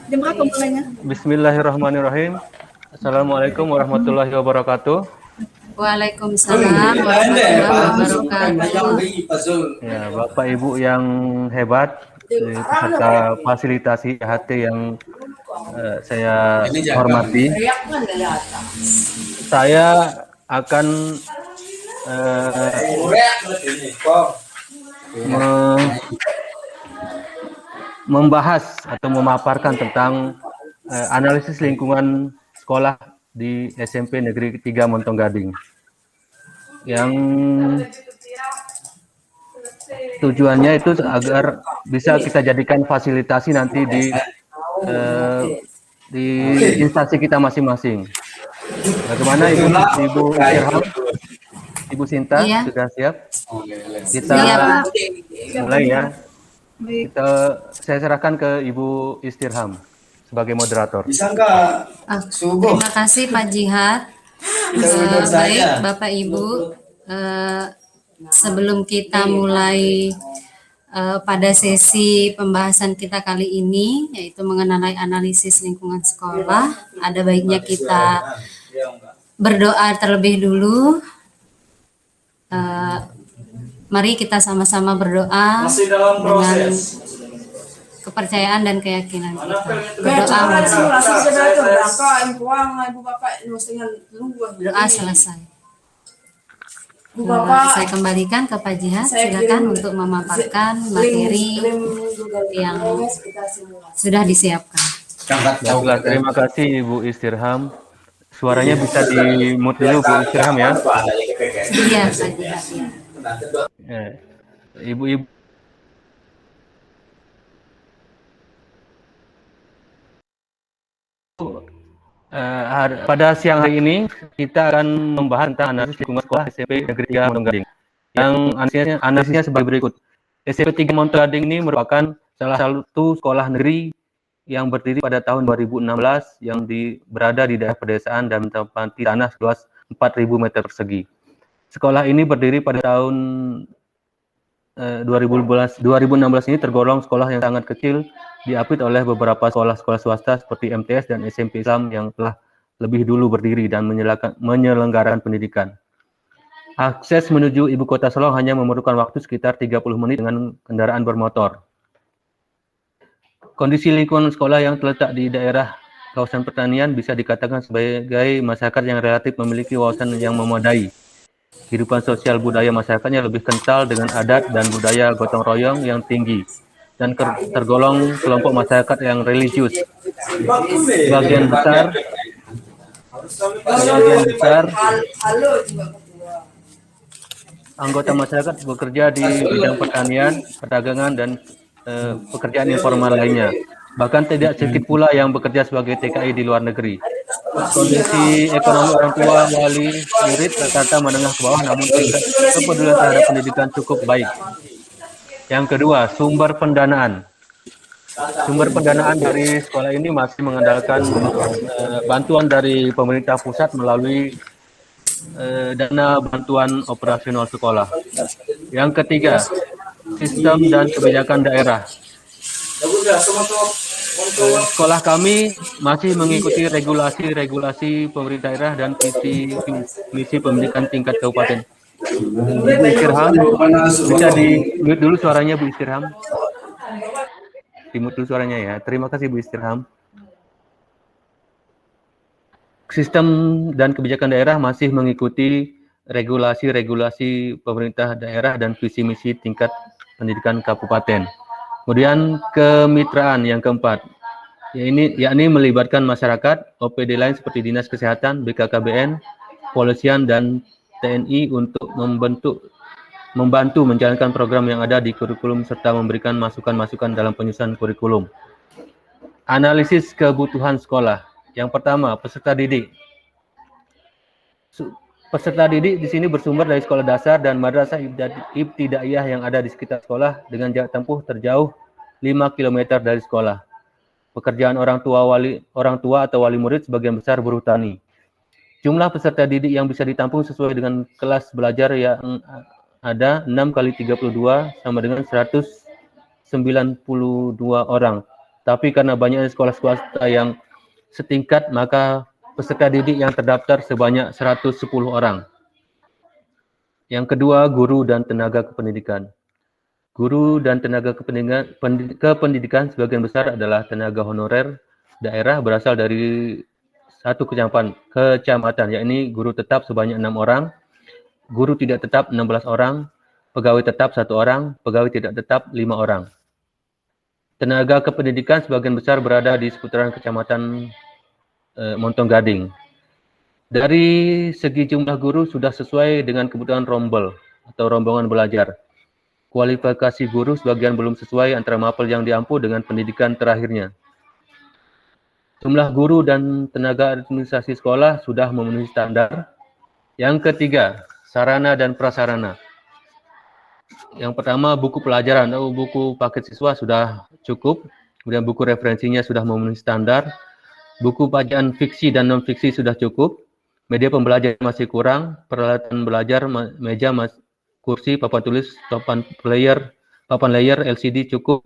Jam berapa mulainya? Bismillahirrahmanirrahim. Assalamualaikum warahmatullahi wabarakatuh. Waalaikumsalam warahmatullahi wabarakatuh. Ya, Bapak Ibu yang hebat, peserta fasilitasi HT yang saya hormati, saya akan membahas atau memaparkan tentang analisis lingkungan sekolah di SMP Negeri 3 Montong Gading. Yang tujuannya itu agar bisa kita jadikan fasilitasi nanti di instansi kita masing-masing. Bagaimana Ibu Irham, Ibu Sinta, iya. Sudah siap? Kita mulai ya. Saya serahkan ke Ibu Istirham sebagai moderator. Bisa enggak? Terima kasih Pak Jihad. Baik Bapak Ibu, sebelum kita mulai pada sesi pembahasan kita kali ini, yaitu mengenai analisis lingkungan sekolah, ada baiknya kita berdoa terlebih dulu. Mari kita sama-sama berdoa dengan kepercayaan dan keyakinan kita. Berdoa doa selesai. Saya kembalikan ke Pak Jihad, silakan untuk memaparkan materi yang sudah disiapkan. Baiklah, terima kasih Ibu Istirham. Suaranya bisa di-mute dulu Bu Istirham ya. Iya, Pak Jihad. Ibu-ibu pada siang hari ini kita akan membahas tentang analisis lingkungan sekolah SMP Negeri 3 Montong Gading. Yang analisisnya sebagai berikut. SMP 3 Montong Gading ini merupakan salah satu sekolah negeri yang berdiri pada tahun 2016 yang berada di daerah pedesaan dan menempati tanah seluas 4.000 meter persegi. Sekolah ini berdiri pada tahun 2016 ini tergolong sekolah yang sangat kecil, diapit oleh beberapa sekolah-sekolah swasta seperti MTS dan SMP Islam yang telah lebih dulu berdiri dan menyelenggarakan pendidikan. Akses menuju ibu kota Solo hanya memerlukan waktu sekitar 30 menit dengan kendaraan bermotor. Kondisi lingkungan sekolah yang terletak di daerah kawasan pertanian bisa dikatakan sebagai masyarakat yang relatif memiliki wawasan yang memadai. Kehidupan sosial budaya masyarakatnya lebih kental dengan adat dan budaya gotong royong yang tinggi dan tergolong kelompok masyarakat yang religius. Sebagian besar anggota masyarakat bekerja di bidang pertanian, perdagangan, dan pekerjaan informal lainnya. Bahkan tidak sedikit pula yang bekerja sebagai TKI di luar negeri. Kondisi ekonomi orang tua, wali, murid rata-rata menengah ke bawah, namun tingkat kepedulian terhadap pendidikan cukup baik. Yang kedua, sumber pendanaan. Sumber pendanaan dari sekolah ini masih mengandalkan bantuan dari pemerintah pusat melalui dana bantuan operasional sekolah. Yang ketiga, sistem dan kebijakan daerah. Sekolah kami masih mengikuti regulasi pemerintah daerah dan visi pendidikan tingkat kabupaten. Bu Istirham, bisa di-mute dulu suaranya Bu Istirham. Di-mute dulu suaranya ya. Terima kasih Bu Istirham. Sistem dan kebijakan daerah masih mengikuti regulasi pemerintah daerah dan visi misi tingkat pendidikan kabupaten. Kemudian kemitraan yang keempat, yakni melibatkan masyarakat, OPD lain seperti Dinas Kesehatan, BKKBN, Polisian, dan TNI untuk membantu menjalankan program yang ada di kurikulum serta memberikan masukan-masukan dalam penyusunan kurikulum. Analisis kebutuhan sekolah. Yang pertama, peserta didik. Peserta didik di sini bersumber dari sekolah dasar dan madrasah ibtidaiyah yang ada di sekitar sekolah dengan jarak tempuh terjauh 5 km dari sekolah. Pekerjaan orang tua atau wali murid sebagian besar buruh tani. Jumlah peserta didik yang bisa ditampung sesuai dengan kelas belajar yang ada 6 kali 32 sama dengan 192 orang. Tapi karena banyaknya sekolah swasta yang setingkat, maka peserta didik yang terdaftar sebanyak 110 orang. Yang kedua, guru dan tenaga kependidikan. Guru dan tenaga kependidikan sebagian besar adalah tenaga honorer daerah berasal dari satu kecamatan, yakni guru tetap sebanyak 6 orang, guru tidak tetap 16 orang, pegawai tetap 1 orang, pegawai tidak tetap 5 orang. Tenaga kependidikan sebagian besar berada di seputaran kecamatan Montong Gading. Dari segi jumlah guru sudah sesuai dengan kebutuhan rombel atau rombongan belajar. Kualifikasi guru sebagian belum sesuai antara mapel yang diampu dengan pendidikan terakhirnya. Jumlah guru dan tenaga administrasi sekolah sudah memenuhi standar. Yang ketiga, sarana dan prasarana. Yang pertama, buku pelajaran atau buku paket siswa sudah cukup. Kemudian buku referensinya sudah memenuhi standar. Buku bacaan fiksi dan non-fiksi sudah cukup. Media pembelajaran masih kurang. Peralatan belajar, meja, kursi, papan tulis, papan layer, LCD cukup.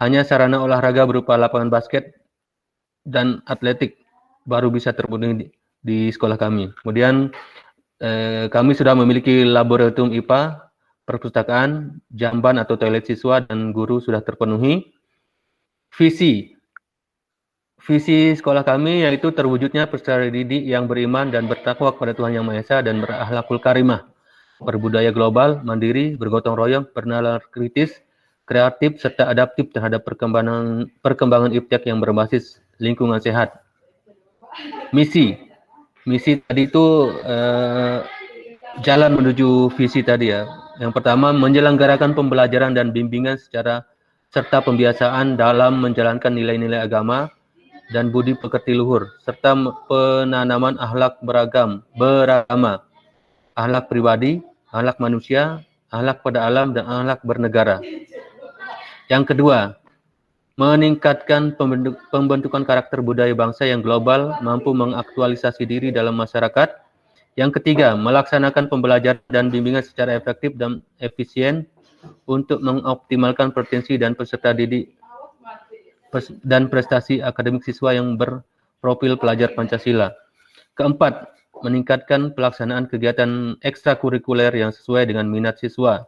Hanya sarana olahraga berupa lapangan basket dan atletik baru bisa terpenuhi di sekolah kami. Kemudian kami sudah memiliki laboratorium IPA, perpustakaan, jamban atau toilet siswa dan guru sudah terpenuhi. Visi sekolah kami yaitu terwujudnya peserta didik yang beriman dan bertakwa kepada Tuhan Yang Maha Esa dan berakhlakul karimah, berbudaya global, mandiri, bergotong royong, bernalar kritis, kreatif, serta adaptif terhadap perkembangan IPTEK yang berbasis lingkungan sehat. Misi tadi itu jalan menuju visi tadi ya. Yang pertama, menyelenggarakan pembelajaran dan bimbingan serta pembiasaan dalam menjalankan nilai-nilai agama dan budi pekerti luhur, serta penanaman akhlak beragama, akhlak pribadi, akhlak manusia, akhlak pada alam, dan akhlak bernegara. Yang kedua, meningkatkan pembentukan karakter budaya bangsa yang global, mampu mengaktualisasi diri dalam masyarakat. Yang ketiga, melaksanakan pembelajaran dan bimbingan secara efektif dan efisien untuk mengoptimalkan potensi dan peserta didik dan prestasi akademik siswa yang berprofil pelajar Pancasila. Keempat, meningkatkan pelaksanaan kegiatan ekstrakurikuler yang sesuai dengan minat siswa.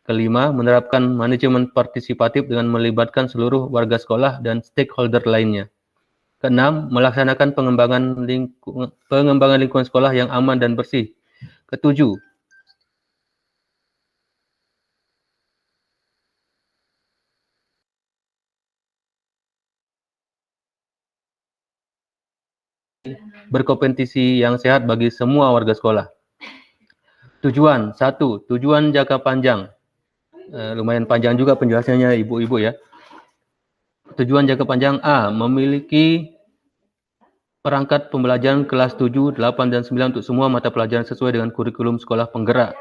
Kelima, menerapkan manajemen partisipatif dengan melibatkan seluruh warga sekolah dan stakeholder lainnya. Keenam, melaksanakan pengembangan lingkungan sekolah yang aman dan bersih. Ketujuh, berkompetisi yang sehat bagi semua warga sekolah. Tujuan, 1. Tujuan jangka panjang. Lumayan panjang juga penjelasannya ibu-ibu ya. Tujuan jangka panjang A. Memiliki perangkat pembelajaran kelas 7, 8, dan 9 untuk semua mata pelajaran sesuai dengan kurikulum sekolah penggerak.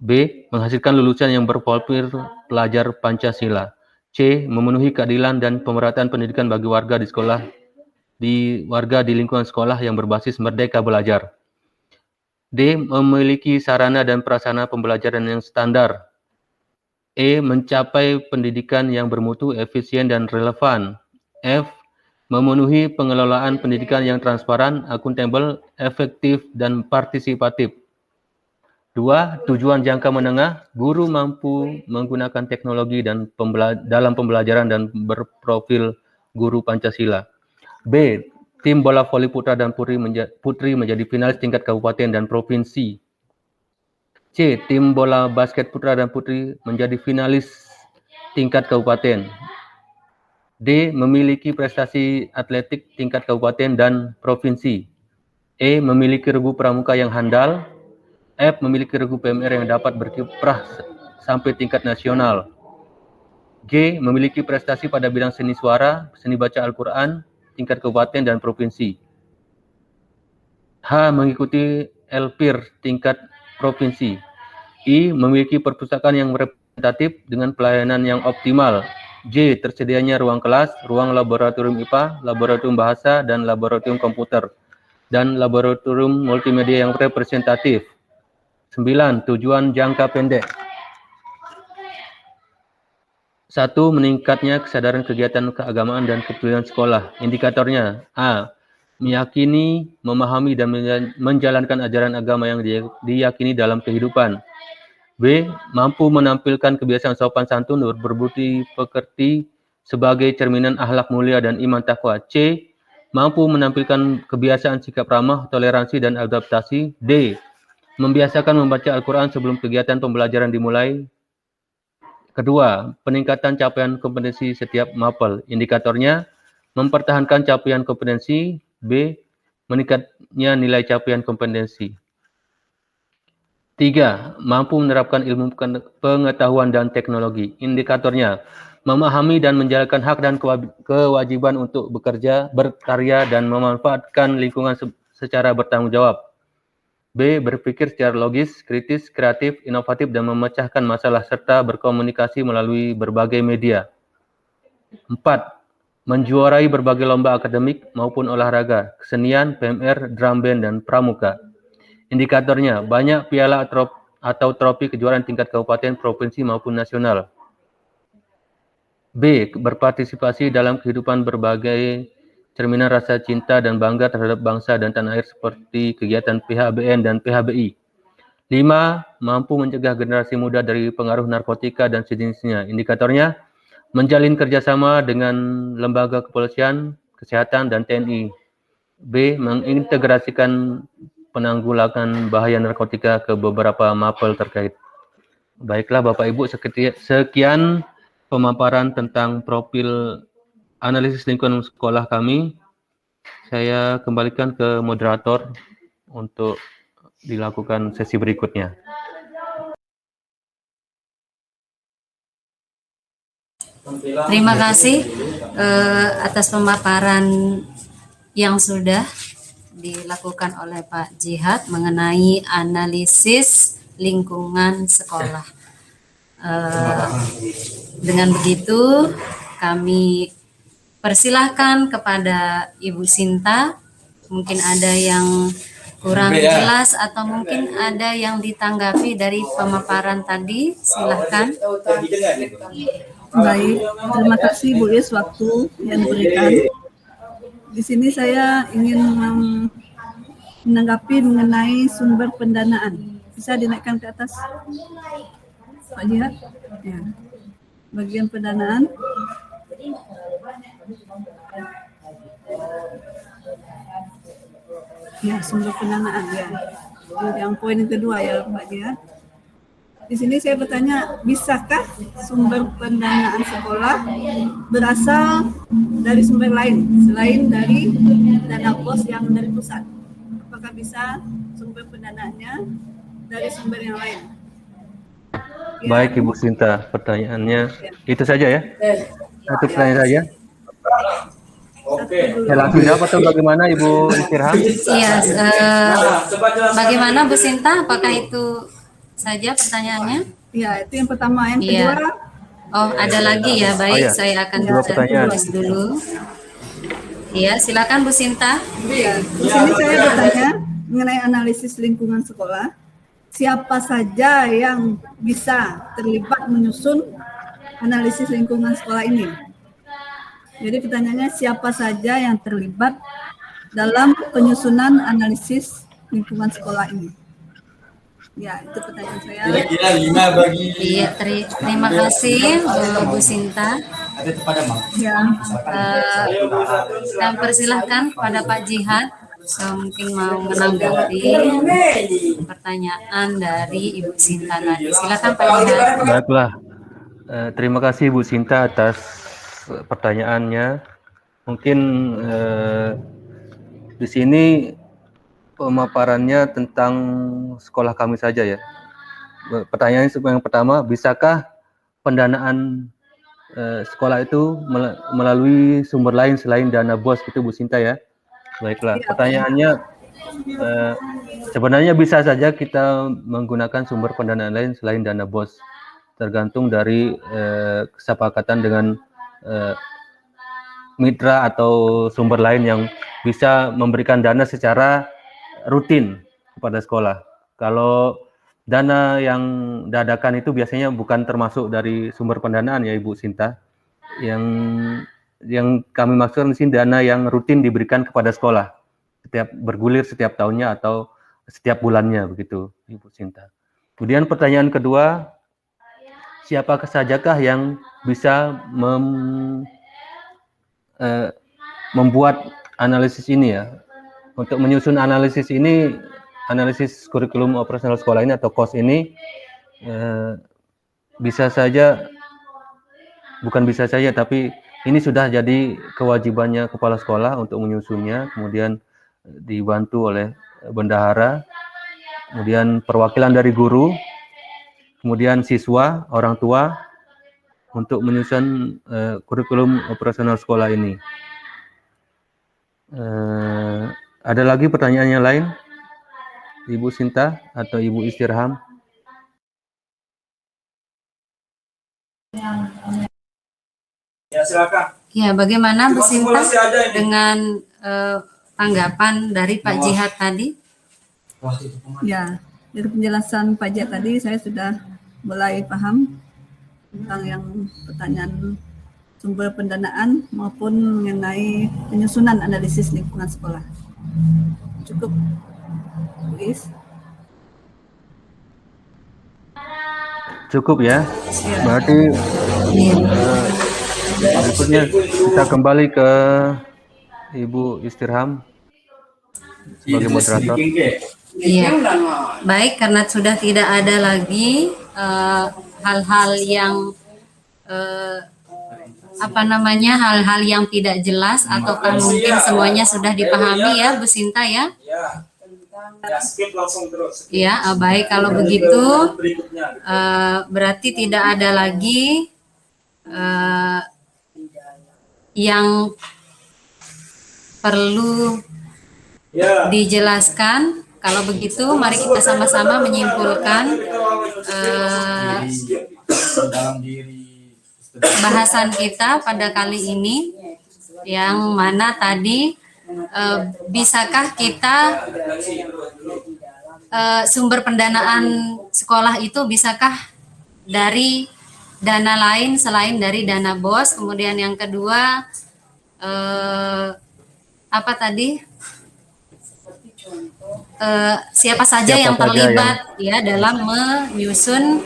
B. Menghasilkan lulusan yang berprofil pelajar Pancasila. C. Memenuhi keadilan dan pemerataan pendidikan bagi warga di lingkungan sekolah yang berbasis merdeka belajar. D. Memiliki sarana dan prasarana pembelajaran yang standar. E. Mencapai pendidikan yang bermutu, efisien, dan relevan. F. Memenuhi pengelolaan pendidikan yang transparan, akuntabel, efektif, dan partisipatif. 2. Tujuan jangka menengah, guru mampu menggunakan teknologi dalam pembelajaran dan berprofil guru Pancasila. B. Tim bola voli putra dan putri menjadi finalis tingkat kabupaten dan provinsi. C. Tim bola basket putra dan putri menjadi finalis tingkat kabupaten. D. Memiliki prestasi atletik tingkat kabupaten dan provinsi. E. Memiliki regu pramuka yang handal. F. Memiliki regu PMR yang dapat berkiprah sampai tingkat nasional. G. Memiliki prestasi pada bidang seni suara, seni baca Al-Quran, tingkat kabupaten dan provinsi. H. Mengikuti LPIR tingkat provinsi. I. Memiliki perpustakaan yang representatif dengan pelayanan yang optimal. J. Tersedianya ruang kelas, ruang laboratorium IPA, laboratorium bahasa, dan laboratorium komputer, dan laboratorium multimedia yang representatif. 9. Tujuan jangka pendek. 1. Satu, meningkatnya kesadaran kegiatan keagamaan dan kepedulian sekolah. Indikatornya: A. Meyakini, memahami, dan menjalankan ajaran agama yang diyakini dalam kehidupan. B. Mampu menampilkan kebiasaan sopan santun, berbudi pekerti sebagai cerminan akhlak mulia dan iman takwa. C. Mampu menampilkan kebiasaan sikap ramah, toleransi, dan adaptasi. D. Membiasakan membaca Al-Quran sebelum kegiatan pembelajaran dimulai. Kedua, peningkatan capaian kompetensi setiap mapel. Indikatornya: mempertahankan capaian kompetensi. B. Meningkatnya nilai capaian kompetensi. 3. Mampu menerapkan ilmu pengetahuan dan teknologi. Indikatornya: memahami dan menjalankan hak dan kewajiban untuk bekerja, berkarya, dan memanfaatkan lingkungan secara bertanggung jawab. B. Berpikir secara logis, kritis, kreatif, inovatif, dan memecahkan masalah, serta berkomunikasi melalui berbagai media. 4. Menjuarai berbagai lomba akademik maupun olahraga, kesenian, PMR, drum band, dan pramuka. Indikatornya: banyak piala atau trofi kejuaraan tingkat kabupaten, provinsi, maupun nasional. B. Berpartisipasi dalam kehidupan berbagai cerminan rasa cinta dan bangga terhadap bangsa dan tanah air seperti kegiatan PHBN dan PHBI. 5. Mampu mencegah generasi muda dari pengaruh narkotika dan sejenisnya. Indikatornya: menjalin kerjasama dengan lembaga kepolisian, kesehatan, dan TNI. B. Mengintegrasikan penanggulangan bahaya narkotika ke beberapa mapel terkait. Baiklah Bapak Ibu, sekian pemaparan tentang profil analisis lingkungan sekolah kami. Saya kembalikan ke moderator untuk dilakukan sesi berikutnya. Terima kasih atas pemaparan yang sudah dilakukan oleh Pak Jihad mengenai analisis lingkungan sekolah. Dengan begitu, kami persilahkan kepada Ibu Sinta. Mungkin ada yang kurang jelas atau mungkin ada yang ditanggapi dari pemaparan tadi. Silahkan. Baik, terima kasih Bu Is waktu yang diberikan. Di sini saya ingin menanggapi mengenai sumber pendanaan. Bisa dinaikkan ke atas, Pak Jihad? Ya. Bagian pendanaan. Ya, sumber pendanaan ya. Yang poin kedua ya, Pak Jihad. Di sini saya bertanya, bisakah sumber pendanaan sekolah berasal dari sumber lain selain dari dana BOS yang dari pusat? Apakah bisa sumber pendanaannya dari sumber yang lain? Ya. Baik Ibu Sinta, pertanyaannya itu saja ya? Satu pertanyaan saja. Ya, langsung jawab atau bagaimana Ibu Istirham? Iya, bagaimana Bu Sinta? Apakah itu saja pertanyaannya? Ya, itu yang pertama. Yang Iya. kedua. Oh, ada lagi ya. Baik, ya. saya akan Dua pertanyaan. tulis dulu. Iya, silakan Bu Sinta. Ya, di sini saya bertanya mengenai analisis lingkungan sekolah. Siapa saja yang bisa terlibat menyusun analisis lingkungan sekolah ini? Jadi pertanyaannya, siapa saja yang terlibat dalam penyusunan analisis lingkungan sekolah ini? Ya, itu pertanyaan saya. Kira-kira 5 bagi. Iya, terima kasih Bu Sinta. Ya. Kami persilahkan kepada Pak Jihad mungkin mau menanggapi pertanyaan dari Ibu Sinta tadi. Silakan Pak Jihad. Baiklah, terima kasih Bu Sinta atas pertanyaannya. Mungkin di sini pemaparannya tentang sekolah kami saja ya. Pertanyaan yang pertama, bisakah pendanaan sekolah itu melalui sumber lain selain dana BOS gitu Bu Sinta ya? Baiklah, pertanyaannya sebenarnya bisa saja kita menggunakan sumber pendanaan lain selain dana BOS, tergantung dari kesepakatan dengan mitra atau sumber lain yang bisa memberikan dana secara rutin kepada sekolah. Kalau dana yang dadakan itu biasanya bukan termasuk dari sumber pendanaan ya Ibu Sinta. Yang kami maksudkan di sini dana yang rutin diberikan kepada sekolah, setiap bergulir setiap tahunnya atau setiap bulannya begitu Ibu Sinta. Kemudian pertanyaan kedua, siapakah sajakah yang bisa membuat analisis ini ya? Untuk menyusun analisis ini, analisis kurikulum operasional sekolah ini atau KOS ini bisa saja, bukan bisa saja, tapi ini sudah jadi kewajibannya kepala sekolah untuk menyusunnya, kemudian dibantu oleh bendahara, kemudian perwakilan dari guru, kemudian siswa, orang tua, untuk menyusun kurikulum operasional sekolah ini. Ada lagi pertanyaan yang lain, Ibu Sinta atau Ibu Istirham? Ya, silakan. Ya, bagaimana Bu Sinta dengan tanggapan dari Pak Jihad tadi? Ya, dari penjelasan Pak Jihad tadi saya sudah mulai paham tentang yang pertanyaan sumber pendanaan maupun mengenai penyusunan analisis lingkungan sekolah. Cukup, Bu Is. Cukup ya. Berarti berikutnya kita kembali ke Ibu Istirham sebagai moderator. Iya, baik, karena sudah tidak ada lagi hal-hal yang hal-hal yang tidak jelas ataukah mungkin semuanya sudah dipahami ya Bu Sinta ya? Ya, skip langsung terus. Ya, baik, kalau begitu berarti tidak ada lagi yang perlu dijelaskan. Kalau begitu, mari kita sama-sama menyimpulkan bahasan kita pada kali ini, yang mana tadi bisakah kita sumber pendanaan sekolah itu bisakah dari dana lain selain dari dana BOS. Kemudian yang kedua apa tadi, siapa saja yang terlibat ya dalam menyusun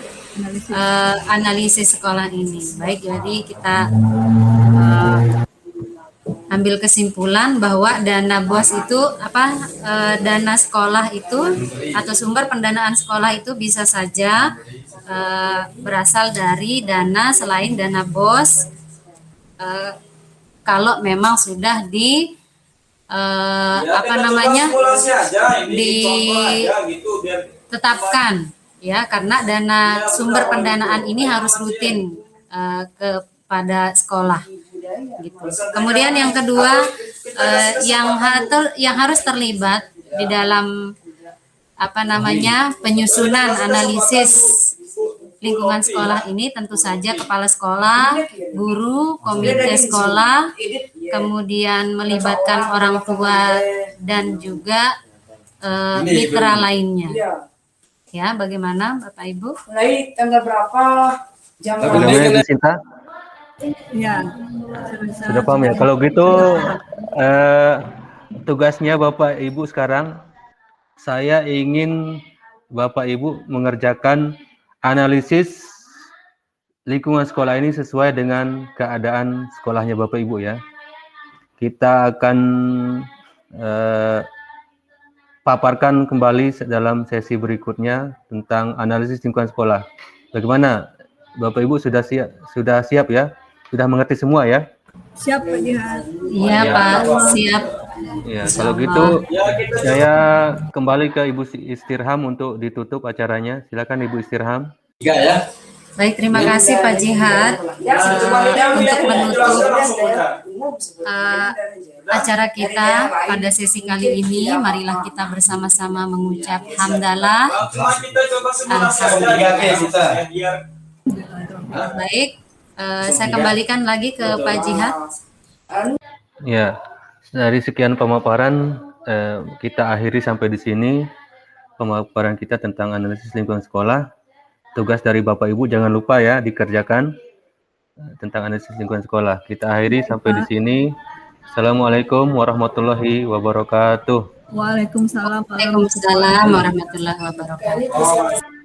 analisis sekolah ini. Baik, jadi kita ambil kesimpulan bahwa dana BOS itu dana sekolah itu atau sumber pendanaan sekolah itu bisa saja berasal dari dana selain dana BOS kalau memang sudah ditetapkan ya, karena dana sumber pendanaan ini harus rutin kepada sekolah gitu. Kemudian yang kedua, yang harus terlibat di dalam penyusunan analisis lingkungan sekolah ini tentu saja kepala sekolah, guru, komite sekolah, kemudian melibatkan orang tua dan juga mitra lainnya. Ya, bagaimana Bapak Ibu? Mulai tanggal berapa? Jam Ibu Sinta? Ya, Sudah paham ya. Kalau gitu tugasnya Bapak Ibu sekarang, saya ingin Bapak Ibu mengerjakan analisis lingkungan sekolah ini sesuai dengan keadaan sekolahnya Bapak Ibu ya. Kita akan paparkan kembali dalam sesi berikutnya tentang analisis lingkungan sekolah. Bagaimana Bapak Ibu sudah siap ya? Sudah mengerti semua ya? siap Pak Jihad. Iya Pak, siap. Ya, kalau gitu saya kembali ke Ibu Istirham untuk ditutup acaranya. Silakan Ibu Istirham. Baik, terima kasih Pak Jihad untuk menutup acara kita pada sesi kali ini. Marilah kita bersama-sama mengucap hamdalah. Baik, saya kembalikan lagi ke Pak Jihad. Ya, dari sekian pemaparan kita akhiri sampai di sini. pemaparan kita tentang analisis lingkungan sekolah. Tugas dari Bapak Ibu jangan lupa ya dikerjakan tentang analisis lingkungan sekolah. Kita akhiri sampai di sini. Assalamualaikum warahmatullahi wabarakatuh. Waalaikumsalam Waalaikumsalam warahmatullahi wabarakatuh.